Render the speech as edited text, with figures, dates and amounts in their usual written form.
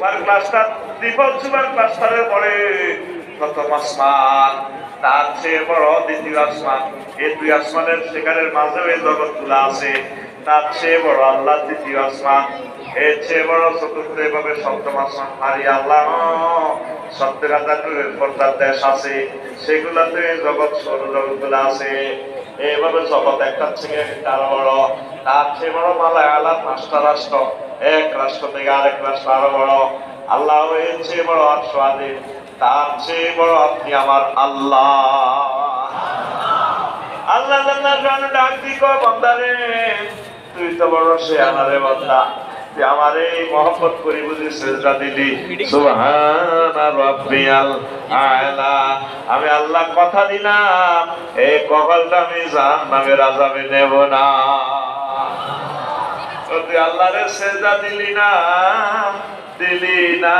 Super cluster, triple super ক্লাস্টারের পরে প্রথম আসমান, তার চেয়ে বড় দ্বিতীয় আসমান, এই দুই আসমানের সেখানের মাঝেও এই জগৎগুলো আছে, তার চেয়ে বড় আল্লাহ দ্বিতীয় আসমান, এর চেয়ে বড় চতুর্থ, এভাবে সপ্তম আসমান। হারি আল্লাহ, 70,000 দূরের পর্দার দেশ আছে, সেগুলাতে জগৎ সৌরজগৎগুলো আছে। এইভাবে জগৎ একটা থেকে আরো বড়, তার চেয়ে বড় মালায় আল্লাহ 5টা রাষ্ট্র, এক রাষ্ট্র থেকে আরেক রাষ্ট্র আরো বড়। আল্লাহ এর চেয়ে বড় আরশ আজিম, তার চেয়ে বড় আপনি আমার আল্লাহ। আল্লাহ আল্লাহ ডাক দি কয় বান্দারে, তুই তো বড় শেয়ানা রে বান্দা, তুই আমার এই মহব্বত করি বুঝি সিজদা দিলি। সুবহানা রাব্বিয়াল আলা। আমি আল্লাহ কথা দিলাম, এই কপালটা আমি জাহান্নামের আযাবে নেব না। তুই আল্লাহরে সিজদা দিলি না, দিলি না।